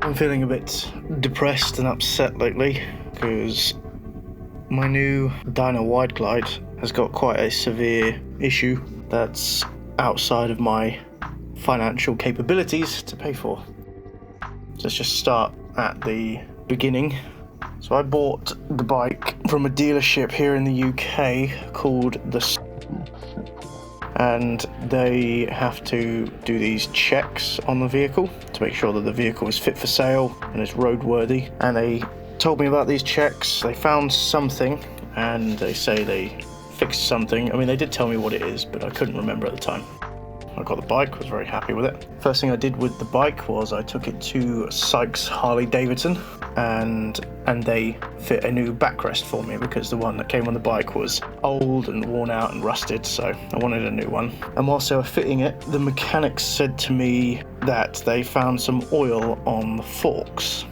I'm feeling a bit depressed and upset lately because my new Dyna Wide Glide has got quite a severe issue that's outside of my financial capabilities to pay for. So let's just start at the beginning. So I bought the bike from a dealership here in the UK called and they have to do these checks on the vehicle to make sure that the vehicle is fit for sale and is roadworthy. And they told me about these checks. They found something and they say they fixed something. I mean, they did tell me what it is, but I couldn't remember at the time. I got the bike, was very happy with it. First thing I did with the bike was I took it to Sykes Harley Davidson and they fit a new backrest for me because the one that came on the bike was old and worn out and rusted, so I wanted a new one. And whilst they were fitting it, the mechanics said to me that they found some oil on the forks.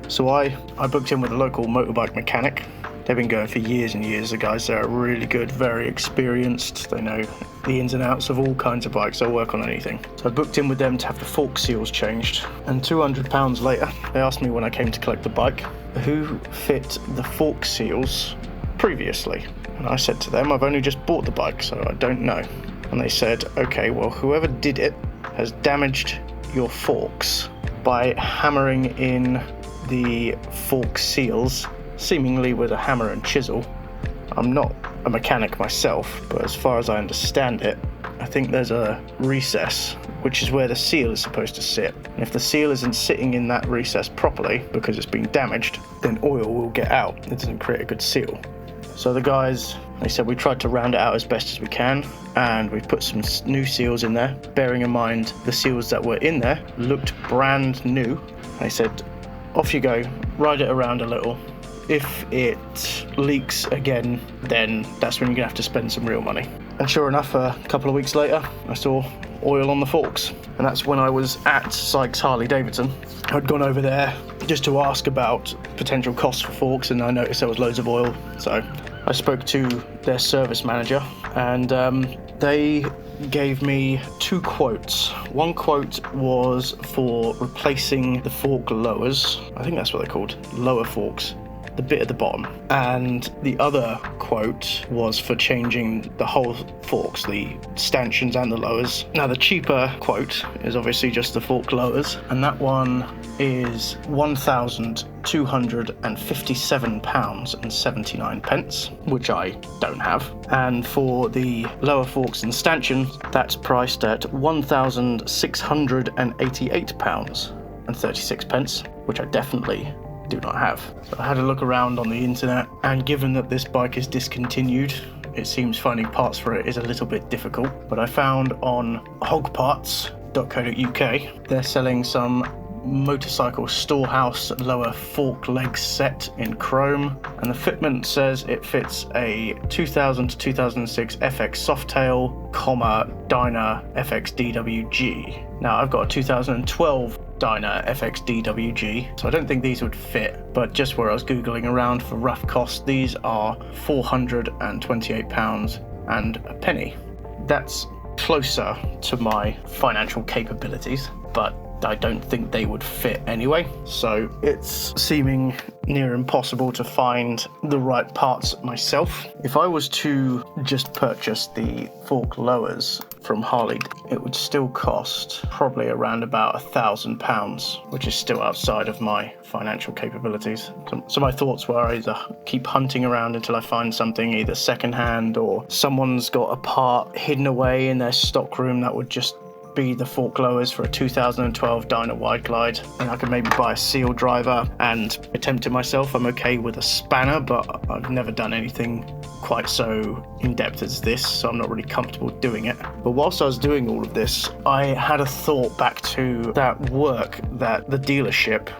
So I booked in with a local motorbike mechanic. They've been going for years and years. The guys there are really good, very experienced. They know the ins and outs of all kinds of bikes. They'll work on anything. So I booked in with them to have the fork seals changed. And £200 later, they asked me when I came to collect the bike, who fit the fork seals previously? And I said to them, I've only just bought the bike, so I don't know. And they said, okay, well, whoever did it has damaged your forks by hammering in the fork seals, seemingly with a hammer and chisel. I'm not a mechanic myself, but as far as I understand it, I think there's a recess, which is where the seal is supposed to sit. And if the seal isn't sitting in that recess properly, because it's been damaged, then oil will get out. It doesn't create a good seal. So the guys, they said we tried to round it out as best as we can, and we put some new seals in there, bearing in mind the seals that were in there looked brand new. They said, off you go, ride it around a little. If it leaks again, then that's when you're gonna have to spend some real money. And sure enough, a couple of weeks later, I saw oil on the forks. And that's when I was at Sykes Harley Davidson. I'd gone over there just to ask about potential costs for forks, and I noticed there was loads of oil. So I spoke to their service manager, and they gave me two quotes. One quote was for replacing the fork lowers. I think that's what they're called, lower forks. The bit at the bottom, and the other quote was for changing the whole forks, the stanchions and the lowers. Now the cheaper quote is obviously just the fork lowers, and that one is £1,257.79, which I don't have. And for the lower forks and stanchions, that's priced at £1,688.36, which I definitely do not have. So I had a look around on the internet, and given that this bike is discontinued, it seems finding parts for it is a little bit difficult. But I found on hogparts.co.uk they're selling some motorcycle storehouse lower fork leg set in chrome, and the fitment says it fits a 2000 to 2006 FX Softail, Dyna FX DWG. Now I've got a 2012 Dyna FX DWG, so I don't think these would fit, but just where I was googling around for rough cost, these are £428 and a penny. That's closer to my financial capabilities, but I don't think they would fit anyway, so it's seeming near impossible to find the right parts myself. If I was to just purchase the fork lowers from Harley, it would still cost probably around about £1,000, which is still outside of my financial capabilities. So my thoughts were either keep hunting around until I find something either secondhand, or someone's got a part hidden away in their stock room that would just be the fork lowers for a 2012 Dyna Wide Glide, and I could maybe buy a seal driver and attempt it myself. I'm okay with a spanner, but I've never done anything quite so in-depth as this, so I'm not really comfortable doing it. But whilst I was doing all of this, I had a thought back to that work that the dealership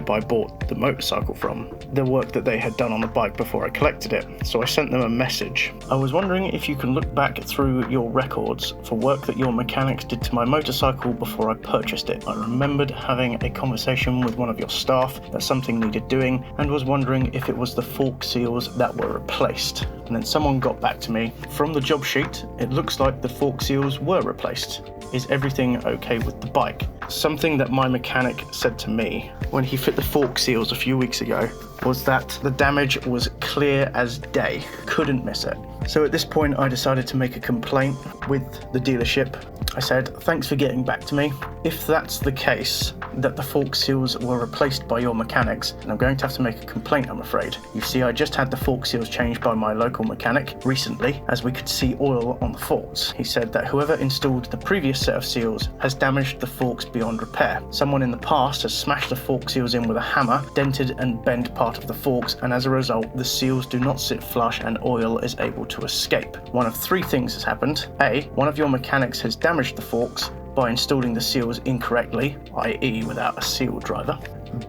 I bought the motorcycle from, the work that they had done on the bike before I collected it. So I sent them a message. I was wondering if you can look back through your records for work that your mechanics did to my motorcycle before I purchased it. I remembered having a conversation with one of your staff that something needed doing, and was wondering if it was the fork seals that were replaced. And then someone got back to me. From the job sheet, it looks like the fork seals were replaced. is everything okay with the bike? Something that my mechanic said to me when he fit the fork seals a few weeks ago was that the damage was clear as day, couldn't miss it. So at this point I decided to make a complaint with the dealership. I said, thanks for getting back to me. If that's the case, that the fork seals were replaced by your mechanics, then I'm going to have to make a complaint, I'm afraid. You see, I just had the fork seals changed by my local mechanic recently, as we could see oil on the forks. He said that whoever installed the previous set of seals has damaged the forks beyond repair. Someone in the past has smashed the fork seals in with a hammer, dented and bent part of the forks, and as a result, the seals do not sit flush and oil is able to escape. One of three things has happened. A, one of your mechanics has damaged the forks by installing the seals incorrectly, i.e. without a seal driver.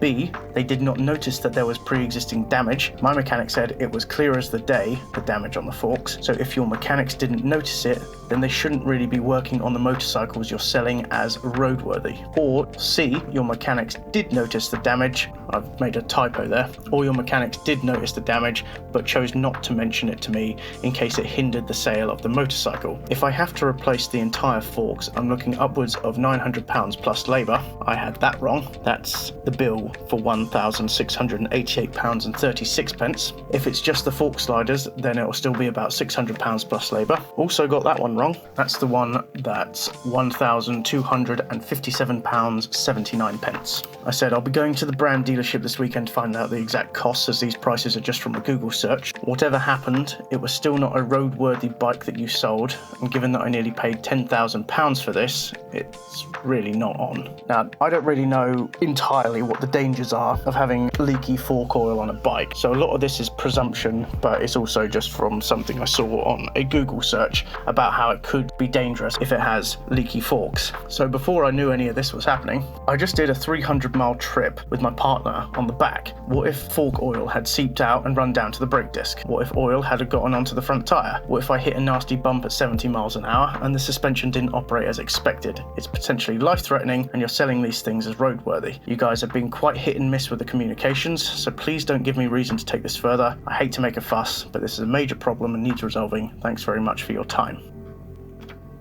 B, they did not notice that there was pre-existing damage. My mechanic said it was clear as the day, the damage on the forks, so if your mechanics didn't notice it, then they shouldn't really be working on the motorcycles you're selling as roadworthy. Or C, your mechanics did notice the damage, I've made a typo there, or your mechanics did notice the damage but chose not to mention it to me in case it hindered the sale of the motorcycle. If I have to replace the entire forks, I'm looking upwards of £900 plus labour. I had that wrong. That's the bill for £1,688.36. If it's just the fork sliders, then it'll still be about £600 plus labour. Also got that one wrong. That's the one that's £1,257.79. I said I'll be going to the brand dealership this weekend to find out the exact costs, as these prices are just from a Google search. Whatever happened, it was still not a roadworthy bike that you sold, and given that I nearly paid £10,000 for this, it's really not on. Now, I don't really know entirely what the dangers are of having leaky fork oil on a bike, so a lot of this is presumption, but it's also just from something I saw on a Google search about how it could be dangerous if it has leaky forks. So before I knew any of this was happening, I just did a 300-mile trip with my partner on the back. What if fork oil had seeped out and run down to the brake disc? What if oil had gotten onto the front tyre? What if I hit a nasty bump at 70 miles an hour and the suspension didn't operate as expected? It's potentially life-threatening, and you're selling these things as roadworthy. You guys have been quite hit and miss with the communications, so please don't give me reason to take this further. I hate to make a fuss, but this is a major problem and needs resolving. Thanks very much for your time.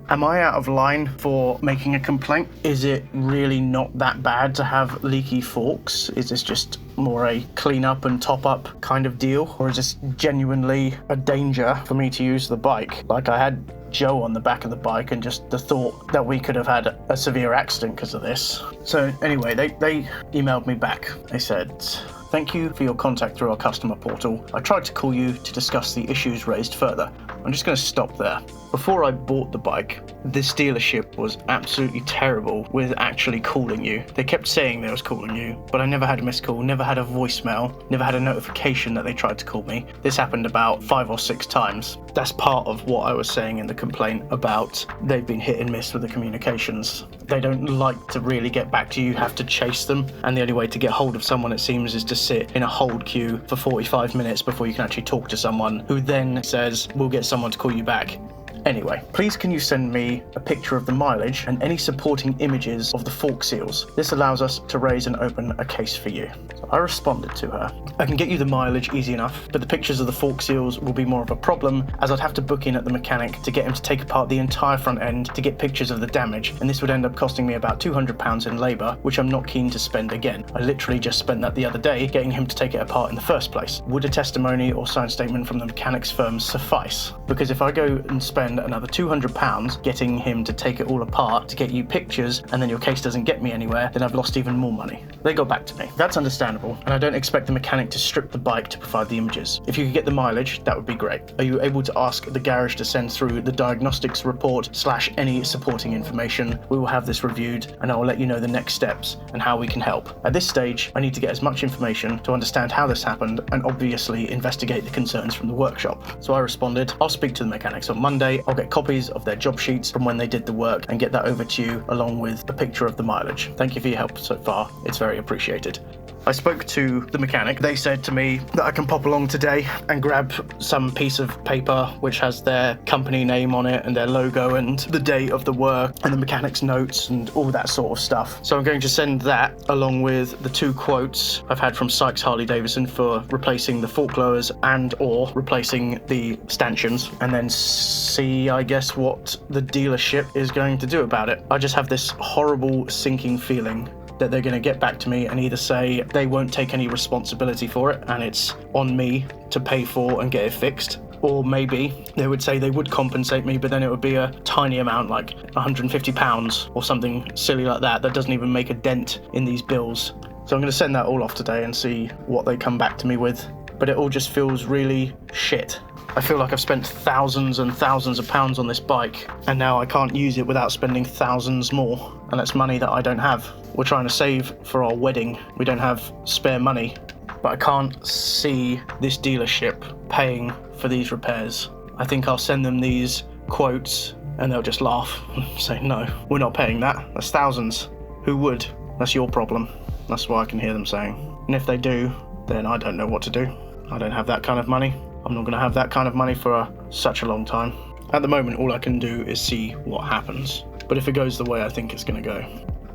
Am I out of line for making a complaint? Is it really not that bad to have leaky forks? Is this just more a clean up and top up kind of deal? Or is this genuinely a danger for me to use the bike? Like, I had Joe on the back of the bike, and just the thought that we could have had a severe accident because of this. So anyway, they emailed me back. They said, thank you for your contact through our customer portal. I tried to call you to discuss the issues raised further. I'm just going to stop there. Before I bought the bike, this dealership was absolutely terrible with actually calling you. They kept saying they was calling you, but I never had a missed call, never had a voicemail, never had a notification that they tried to call me. This happened about 5 or 6 times. That's part of what I was saying in the complaint about they've been hit and miss with the communications. They don't like to really get back to you, have to chase them, and the only way to get hold of someone, it seems, is to sit in a hold queue for 45 minutes before you can actually talk to someone, who then says, we'll get someone to call you back. Anyway, please can you send me a picture of the mileage and any supporting images of the fork seals? This allows us to raise and open a case for you. So I responded to her. I can get you the mileage easy enough, but the pictures of the fork seals will be more of a problem, as I'd have to book in at the mechanic to get him to take apart the entire front end to get pictures of the damage, and this would end up costing me about £200 in labour, which I'm not keen to spend again. I literally just spent that the other day getting him to take it apart in the first place. Would a testimony or signed statement from the mechanics firm suffice? Because if I go and spend another £200 getting him to take it all apart to get you pictures, and then your case doesn't get me anywhere, then I've lost even more money. They got back to me. That's understandable, and I don't expect the mechanic to strip the bike to provide the images. If you could get the mileage, that would be great. Are you able to ask the garage to send through the diagnostics report / any supporting information? We will have this reviewed, and I will let you know the next steps and how we can help. At this stage, I need to get as much information to understand how this happened, and obviously investigate the concerns from the workshop. So I responded, I'll speak to the mechanics on Monday. I'll get copies of their job sheets from when they did the work and get that over to you along with a picture of the mileage. Thank you for your help so far. It's very appreciated. I spoke to the mechanic. They said to me that I can pop along today and grab some piece of paper which has their company name on it and their logo and the date of the work and the mechanic's notes and all that sort of stuff. So I'm going to send that along with the 2 quotes I've had from Sykes Harley Davidson for replacing the fork lowers and or replacing the stanchions, and then see, I guess, what the dealership is going to do about it. I just have this horrible sinking feeling that they're going to get back to me and either say they won't take any responsibility for it and it's on me to pay for and get it fixed, or maybe they would say they would compensate me, but then it would be a tiny amount, like £150 or something silly like that doesn't even make a dent in these bills. So I'm going to send that all off today and see what they come back to me with. But it all just feels really shit. I feel like I've spent thousands and thousands of pounds on this bike, and now I can't use it without spending thousands more. And that's money that I don't have. We're trying to save for our wedding. We don't have spare money. But I can't see this dealership paying for these repairs. I think I'll send them these quotes and they'll just laugh and say, no, we're not paying that. That's thousands. Who would? That's your problem. That's what I can hear them saying. And if they do, then I don't know what to do. I don't have that kind of money. I'm not going to have that kind of money for such a long time. At the moment, all I can do is see what happens. But if it goes the way I think it's going to go,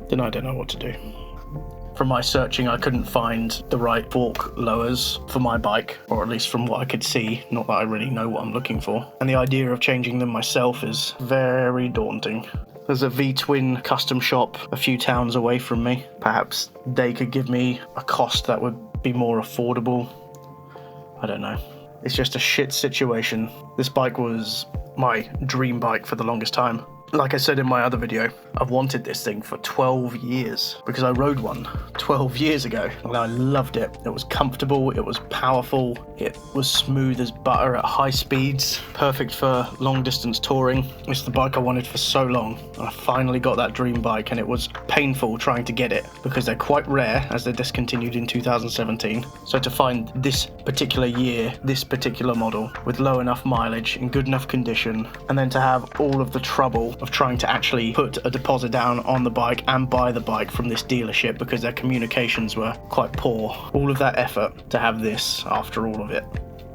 then I don't know what to do. From my searching, I couldn't find the right fork lowers for my bike, or at least from what I could see, not that I really know what I'm looking for. And the idea of changing them myself is very daunting. There's a V-twin custom shop a few towns away from me. Perhaps they could give me a cost that would be more affordable. I don't know. It's just a shit situation. This bike was my dream bike for the longest time. Like I said in my other video, I've wanted this thing for 12 years because I rode one 12 years ago and I loved it. It was comfortable, it was powerful, it was smooth as butter at high speeds, perfect for long distance touring. It's the bike I wanted for so long, and I finally got that dream bike, and it was painful trying to get it because they're quite rare as they're discontinued in 2017. So to find this particular year, this particular model with low enough mileage, in good enough condition, and then to have all of the trouble of trying to actually put a deposit down on the bike and buy the bike from this dealership because their communications were quite poor. All of that effort to have this after all of it,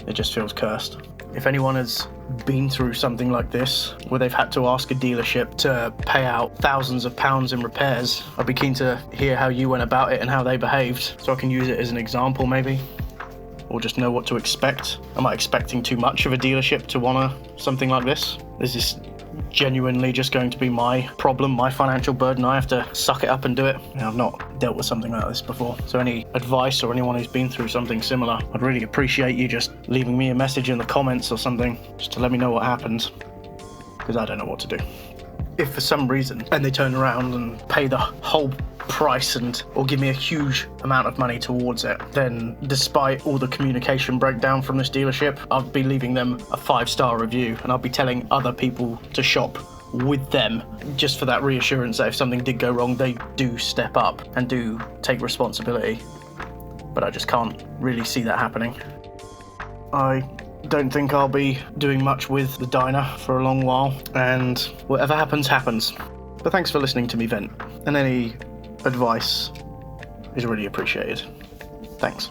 it just feels cursed. If anyone has been through something like this, where they've had to ask a dealership to pay out thousands of pounds in repairs, I'd be keen to hear how you went about it and how they behaved, so I can use it as an example maybe, or just know what to expect. Am I expecting too much of a dealership to want something like this? Is this genuinely just going to be my problem, my financial burden? I have to suck it up and do it. I've not dealt with something like this before, so any advice or anyone who's been through something similar, I'd really appreciate you just leaving me a message in the comments or something, just to let me know what happened, because I don't know what to do. If for some reason, and they turn around and pay the whole price or give me a huge amount of money towards it, then despite all the communication breakdown from this dealership, I'll be leaving them a 5-star review, and I'll be telling other people to shop with them, just for that reassurance that if something did go wrong, they do step up and do take responsibility. But I just can't really see that happening. I don't think I'll be doing much with the Dyna for a long while, and whatever happens, happens. But thanks for listening to me vent, and any advice is really appreciated. Thanks.